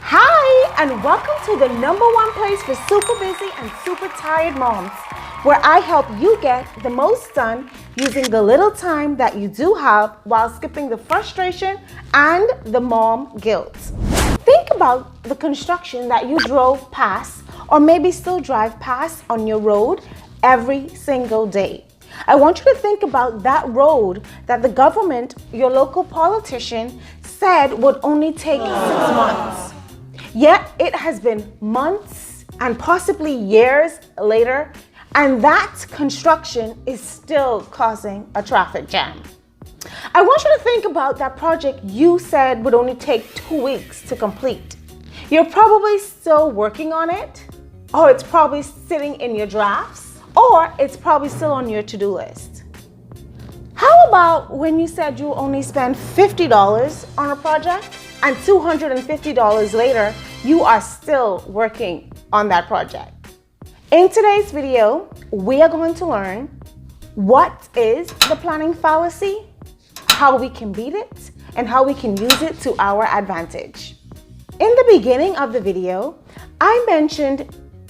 Hi, and welcome to the #1 place for super busy and super tired moms, where I help you get the most done using the little time that you do have while skipping the frustration and the mom guilt. Think about the construction that you drove past or maybe still drive past on your road every single day. I want you to think about that road that the government, your local politician, said would only take 6 months. Yet it has been months and possibly years later, and that construction is still causing a traffic jam. I want you to think about that project you said would only take 2 weeks to complete. You're probably still working on it, or it's probably sitting in your drafts, or it's probably still on your to-do list. How about when you said you only spend $50 on a project and $250 later, you are still working on that project? In today's video, we are going to learn what is the planning fallacy, how we can beat it, and how we can use it to our advantage. In the beginning of the video, I mentioned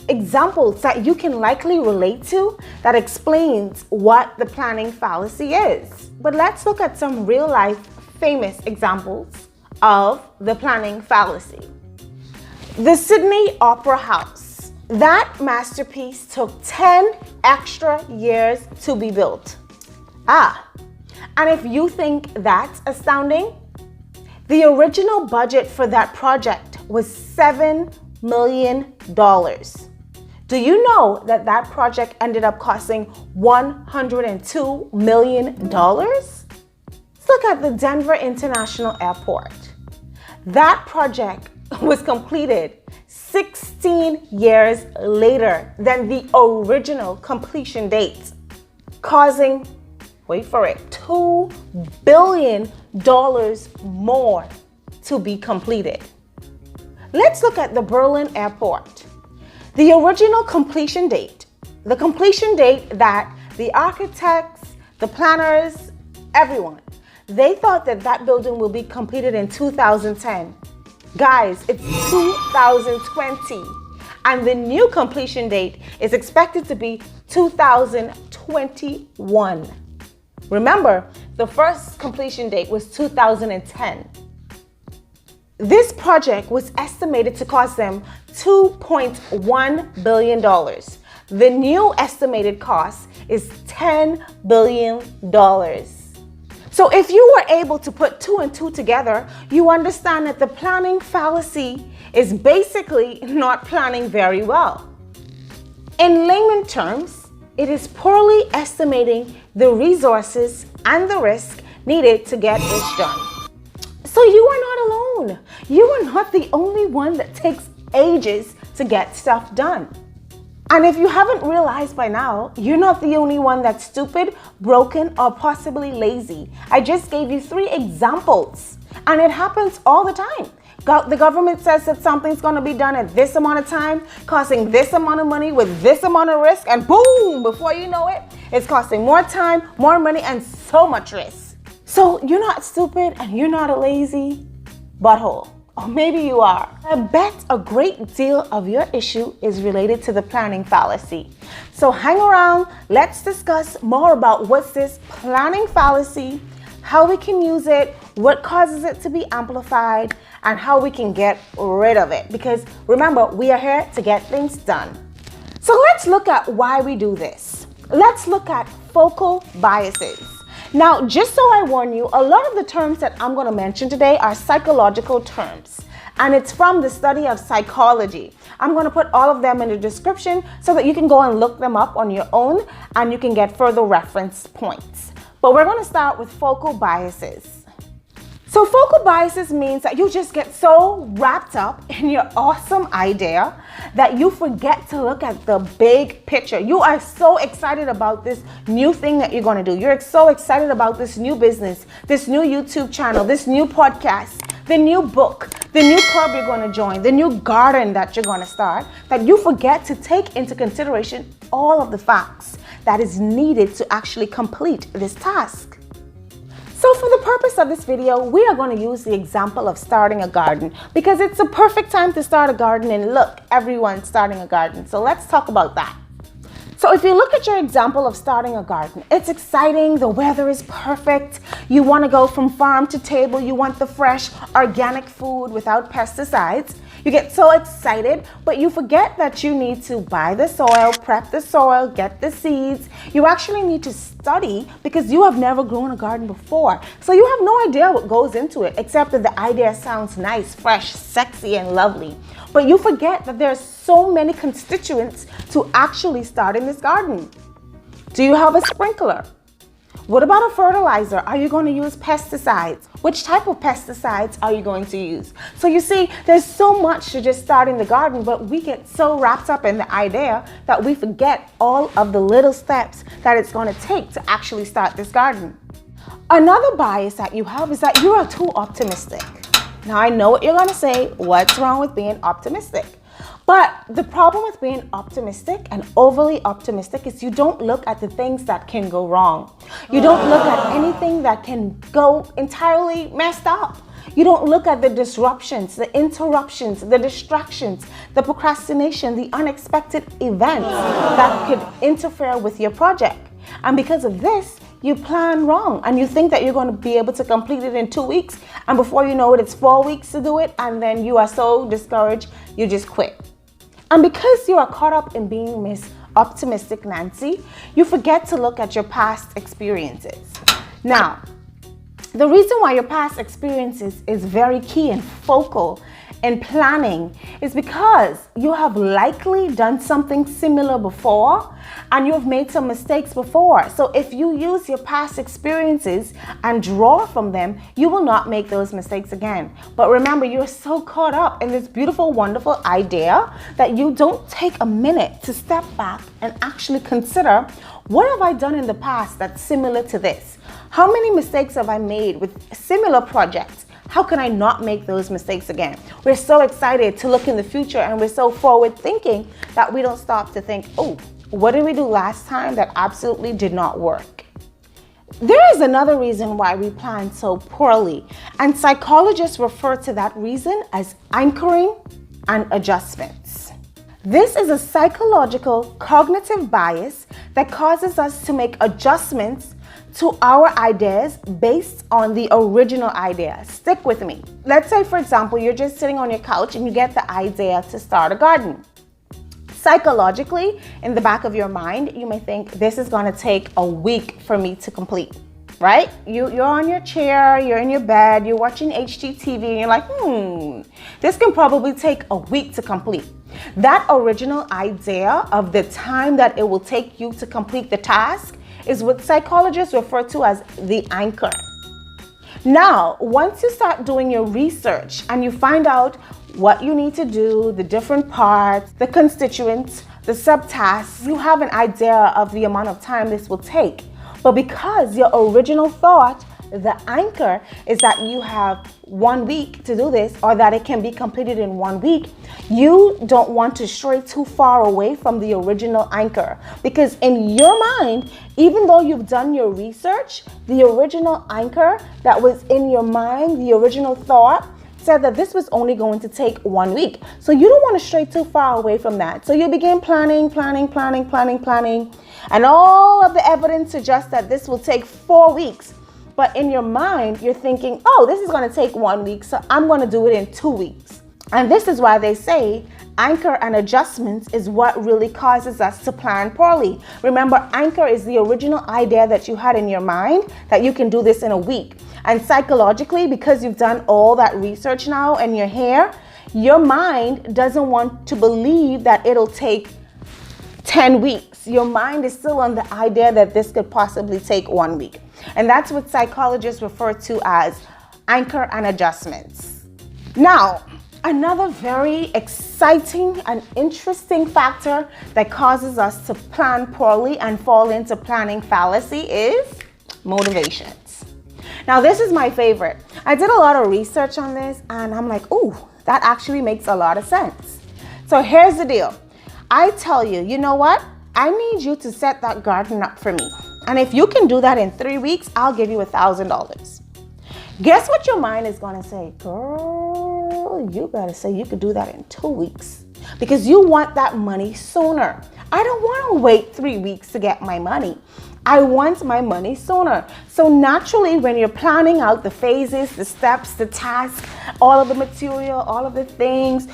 examples that you can likely relate to that explains what the planning fallacy is. But let's look at some real life famous examples of the planning fallacy. The Sydney Opera House. That masterpiece took 10 extra years to be built. And if you think that's astounding, the original budget for that project was $7 million. Do you know that that project ended up costing $102 million? Let's look at the Denver International Airport. That project was completed 16 years later than the original completion date, causing, wait for it, $2 billion more to be completed. Let's look at the Berlin Airport. The original completion date, the completion date that the architects, the planners, everyone, they thought that that building will be completed in 2010. Guys, it's 2020, and the new completion date is expected to be 2021. Remember, the first completion date was 2010. This project was estimated to cost them $2.1 billion. The new estimated cost is $10 billion. So if you were able to put 2 and 2 together, you understand that the planning fallacy is basically not planning very well. In layman terms, it is poorly estimating the resources and the risk needed to get this done. So you are not alone. You are not the only one that takes ages to get stuff done. And if you haven't realized by now, you're not the only one that's stupid, broken, or possibly lazy. I just gave you 3 examples, and it happens all the time. The government says that something's going to be done at this amount of time, costing this amount of money with this amount of risk, and boom, before you know it, it's costing more time, more money, and so much risk. So you're not stupid and you're not a lazy butthole. Or maybe you are. I bet a great deal of your issue is related to the planning fallacy. So hang around, let's discuss more about what's this planning fallacy, how we can use it, what causes it to be amplified, and how we can get rid of it. Because remember, we are here to get things done. So let's look at why we do this. Let's look at focal biases. Now, just so I warn you, a lot of the terms that I'm going to mention today are psychological terms, and it's from the study of psychology. I'm going to put all of them in the description so that you can go and look them up on your own and you can get further reference points. But we're going to start with focal biases. So focal biases means that you just get so wrapped up in your awesome idea that you forget to look at the big picture. You are so excited about this new thing that you're going to do. You're so excited about this new business, this new YouTube channel, this new podcast, the new book, the new club you're going to join, the new garden that you're going to start, that you forget to take into consideration all of the facts that is needed to actually complete this task. So for the purpose of this video, we are going to use the example of starting a garden because it's a perfect time to start a garden, and look, everyone's starting a garden. So let's talk about that. So if you look at your example of starting a garden, it's exciting, the weather is perfect, you want to go from farm to table, you want the fresh organic food without pesticides. You get so excited, but you forget that you need to buy the soil, prep the soil, get the seeds. You actually need to study because you have never grown a garden before. So you have no idea what goes into it, except that the idea sounds nice, fresh, sexy, and lovely. But you forget that there's so many constituents to actually starting this garden. Do you have a sprinkler? What about a fertilizer? Are you going to use pesticides? Which type of pesticides are you going to use? So you see, there's so much to just starting the garden, but we get so wrapped up in the idea that we forget all of the little steps that it's going to take to actually start this garden. Another bias that you have is that you are too optimistic. Now I know what you're going to say, what's wrong with being optimistic? But the problem with being optimistic and overly optimistic is you don't look at the things that can go wrong. You don't look at anything that can go entirely messed up. You don't look at the disruptions, the interruptions, the distractions, the procrastination, the unexpected events that could interfere with your project. And because of this, you plan wrong and you think that you're going to be able to complete it in 2 weeks, and before you know it, it's 4 weeks to do it, and then you are so discouraged, you just quit. And because you are caught up in being Miss Optimistic Nancy, you forget to look at your past experiences. Now, the reason why your past experiences is very key and focal in planning is because you have likely done something similar before and you have made some mistakes before. So if you use your past experiences and draw from them, you will not make those mistakes again. But remember, you're so caught up in this beautiful, wonderful idea that you don't take a minute to step back and actually consider, what have I done in the past that's similar to this? How many mistakes have I made with similar projects? How can I not make those mistakes again? We're so excited to look in the future and we're so forward thinking that we don't stop to think, oh, what did we do last time that absolutely did not work? There is another reason why we plan so poorly, and psychologists refer to that reason as anchoring and adjustments. This is a psychological cognitive bias that causes us to make adjustments to our ideas based on the original idea. Stick with me. Let's say, for example, you're just sitting on your couch and you get the idea to start a garden. Psychologically, in the back of your mind, you may think this is going to take a week for me to complete, right? You're on your chair, you're in your bed, you're watching HGTV, and you're like, this can probably take a week to complete. That original idea of the time that it will take you to complete the task is what psychologists refer to as the anchor. Now, once you start doing your research and you find out what you need to do, the different parts, the constituents, the subtasks, you have an idea of the amount of time this will take. But because your original thought, the anchor, is that you have 1 week to do this, or that it can be completed in 1 week, you don't want to stray too far away from the original anchor. Because in your mind, even though you've done your research, the original anchor that was in your mind, the original thought, said that this was only going to take 1 week. So you don't want to stray too far away from that. So you begin planning, and all of the evidence suggests that this will take 4 weeks. But in your mind, you're thinking, oh, this is going to take 1 week, so I'm going to do it in 2 weeks. And this is why they say anchor and adjustments is what really causes us to plan poorly. Remember, anchor is the original idea that you had in your mind that you can do this in a week. And psychologically, because you've done all that research now and you're here, your mind doesn't want to believe that it'll take 10 weeks. Your mind is still on the idea that this could possibly take 1 week. And that's what psychologists refer to as anchor and adjustments. Now, another very exciting and interesting factor that causes us to plan poorly and fall into planning fallacy is motivations. Now, this is my favorite. I did a lot of research on this and I'm like, ooh, that actually makes a lot of sense. So here's the deal. I tell you, you know what? I need you to set that garden up for me. And if you can do that in 3 weeks, I'll give you $1,000. Guess what your mind is going to say? Girl, you better say you could do that in 2 weeks because you want that money sooner. I don't want to wait 3 weeks to get my money. I want my money sooner. So naturally, when you're planning out the phases, the steps, the tasks, all of the material, all of the things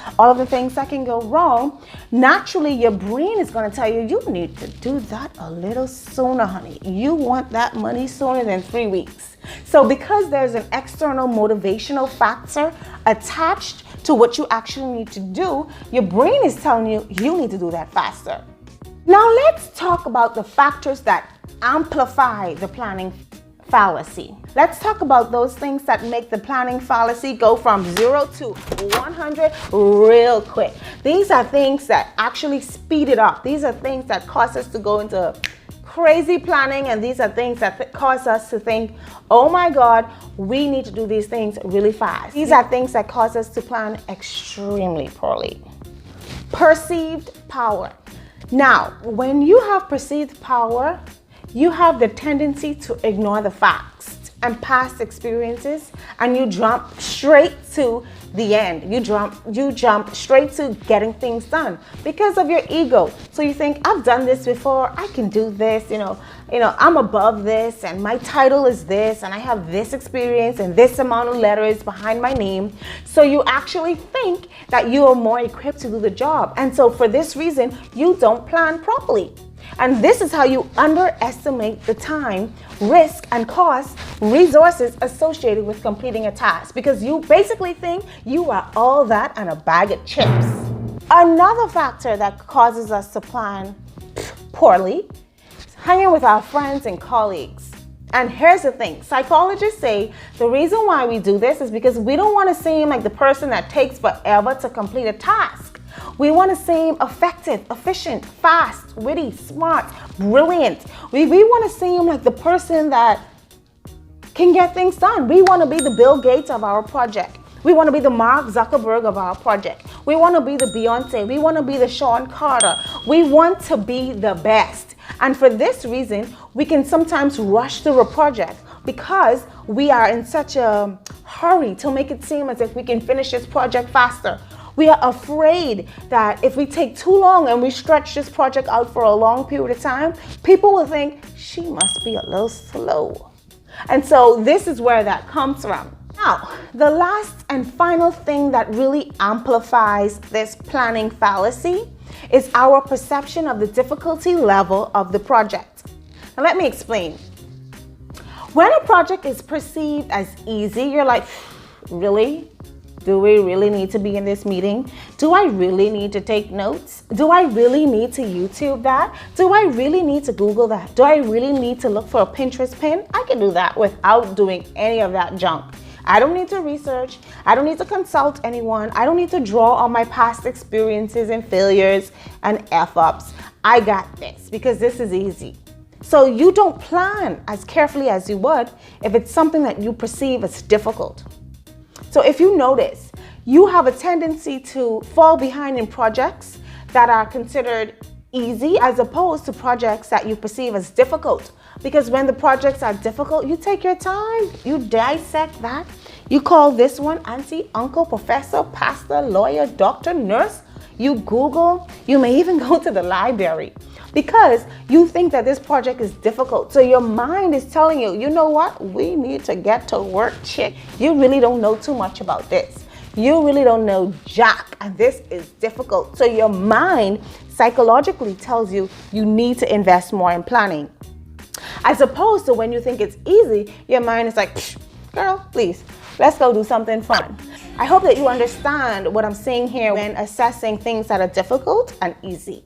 that can go wrong, naturally your brain is going to tell you, you need to do that a little sooner, honey. You want that money sooner than 3 weeks. So because there's an external motivational factor attached to what you actually need to do, your brain is telling you, you need to do that faster. Now let's talk about the factors that amplify the planning fallacy. Let's talk about those things that make the planning fallacy go from 0 to 100 real quick. These are things that actually speed it up. These are things that cause us to go into crazy planning, and these are things that cause us to think, oh my God, we need to do these things really fast. These are things that cause us to plan extremely poorly. Perceived power. Now, when you have perceived power, you have the tendency to ignore the facts and past experiences, and you jump straight to the end. You jump straight to getting things done because of your ego. So you think, I've done this before, I can do this, I'm above this, and my title is this, and I have this experience and this amount of letters behind my name. So you actually think that you are more equipped to do the job. And so for this reason, you don't plan properly. And this is how you underestimate the time, risk, and cost, resources associated with completing a task, because you basically think you are all that and a bag of chips. Another factor that causes us to plan poorly is hanging with our friends and colleagues. And here's the thing, psychologists say the reason why we do this is because we don't want to seem like the person that takes forever to complete a task. We want to seem effective, efficient, fast, witty, smart, brilliant. We want to seem like the person that can get things done. We want to be the Bill Gates of our project. We want to be the Mark Zuckerberg of our project. We want to be the Beyonce. We want to be the Sean Carter. We want to be the best. And for this reason, we can sometimes rush through a project because we are in such a hurry to make it seem as if we can finish this project faster. We are afraid that if we take too long and we stretch this project out for a long period of time, people will think she must be a little slow. And so this is where that comes from. Now, the last and final thing that really amplifies this planning fallacy is our perception of the difficulty level of the project. Now, let me explain. When a project is perceived as easy, you're like, really? Do we really need to be in this meeting? Do I really need to take notes? Do I really need to YouTube that? Do I really need to Google that? Do I really need to look for a Pinterest pin? I can do that without doing any of that junk. I don't need to research. I don't need to consult anyone. I don't need to draw on my past experiences and failures and F-ups. I got this because this is easy. So you don't plan as carefully as you would if it's something that you perceive as difficult. So if you notice, you have a tendency to fall behind in projects that are considered easy as opposed to projects that you perceive as difficult. Because when the projects are difficult, you take your time, you dissect that. You call this one auntie, uncle, professor, pastor, lawyer, doctor, nurse. You Google, you may even go to the library because you think that this project is difficult. So your mind is telling you, you know what? We need to get to work, chick. You really don't know too much about this. You really don't know jack, and this is difficult. So your mind psychologically tells you you need to invest more in planning. As opposed to when you think it's easy, your mind is like, girl, please, let's go do something fun. I hope that you understand what I'm saying here when assessing things that are difficult and easy.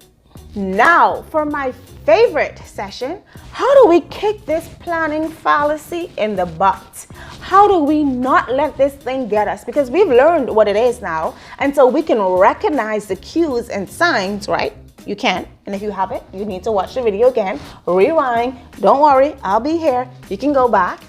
Now, for my favorite session, how do we kick this planning fallacy in the butt? How do we not let this thing get us? Because we've learned what it is now, and so we can recognize the cues and signs, right? You can, and if you haven't, you need to watch the video again, rewind. Don't worry, I'll be here. You can go back.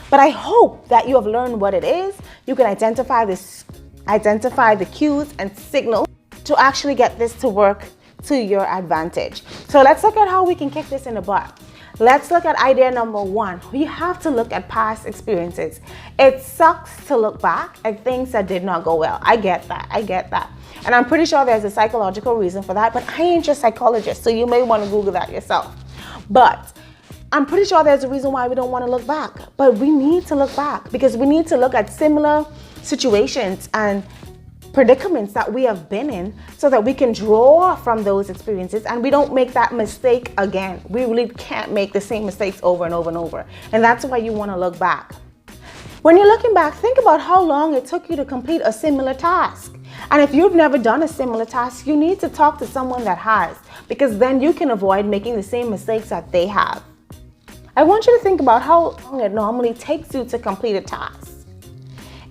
But I hope that you have learned what it is. You can identify the cues and signals to actually get this to work to your advantage. So let's look at how we can kick this in the butt. Let's look at idea number 1. You have to look at past experiences. It sucks to look back at things that did not go well. I get that. And I'm pretty sure there's a psychological reason for that, but I ain't your psychologist, so you may want to Google that yourself. But I'm pretty sure there's a reason why we don't want to look back. But we need to look back because we need to look at similar situations and predicaments that we have been in so that we can draw from those experiences and we don't make that mistake again. We really can't make the same mistakes over and over and over. And that's why you want to look back. When you're looking back, think about how long it took you to complete a similar task. And if you've never done a similar task, you need to talk to someone that has, because then you can avoid making the same mistakes that they have. I want you to think about how long it normally takes you to complete a task.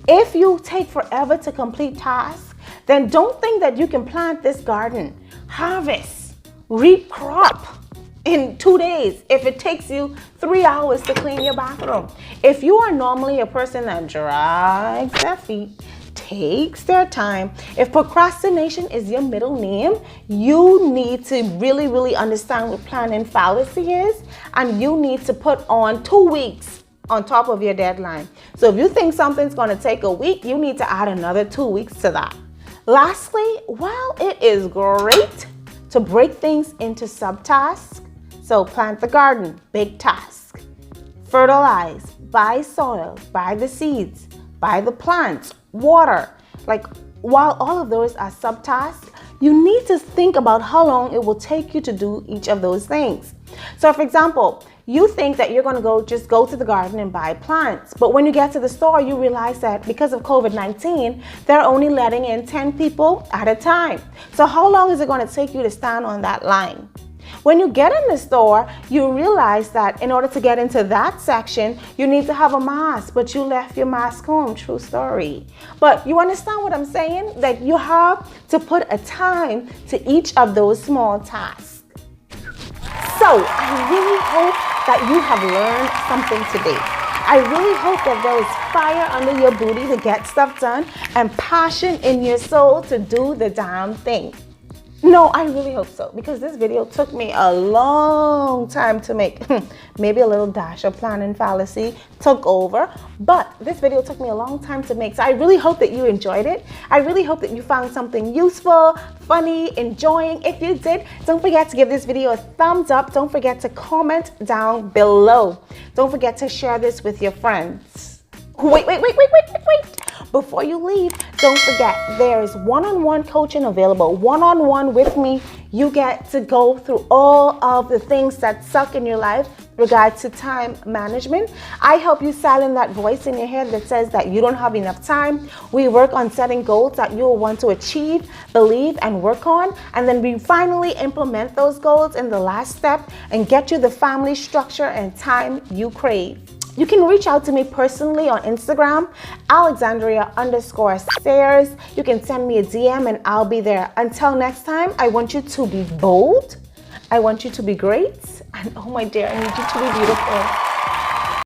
If you take forever to complete tasks, then don't think that you can plant this garden, harvest, reap crop in 2 days if it takes you 3 hours to clean your bathroom. If you are normally a person that drags their feet, takes their time, if procrastination is your middle name, you need to really understand what planning fallacy is, and you need to put on 2 weeks on top of your deadline. So if you think something's going to take a week, you need to add another 2 weeks to that. Lastly, while it is great to break things into subtasks, so plant the garden, big task, fertilize, buy soil, buy the seeds, buy the plants, water, while all of those are subtasks, you need to think about how long it will take you to do each of those things. So for example, you think that you're going to just go to the garden and buy plants. But when you get to the store, you realize that because of COVID-19, they're only letting in 10 people at a time. So how long is it going to take you to stand on that line? When you get in the store, you realize that in order to get into that section, you need to have a mask, but you left your mask home. True story. But you understand what I'm saying? That you have to put a time to each of those small tasks. So I really hope that you have learned something today. I really hope that there is fire under your booty to get stuff done and passion in your soul to do the damn thing. No, I really hope so, because this video took me a long time to make. Maybe a little dash of planning fallacy took over, but this video took me a long time to make. So I really hope that you enjoyed it. I really hope that you found something useful, funny, enjoying. If you did, don't forget to give this video a thumbs up. Don't forget to comment down below. Don't forget to share this with your friends. Wait. Before you leave, don't forget there is one-on-one coaching available. One-on-one with me, you get to go through all of the things that suck in your life regards to time management. I help you silence that voice in your head that says that you don't have enough time. We work on setting goals that you will want to achieve, believe, and work on. And then we finally implement those goals in the last step and get you the family structure and time you crave. You can reach out to me personally on Instagram, Alexandria_Sayers. You can send me a DM and I'll be there. Until next time, I want you to be bold. I want you to be great. And oh my dear, I need you to be beautiful.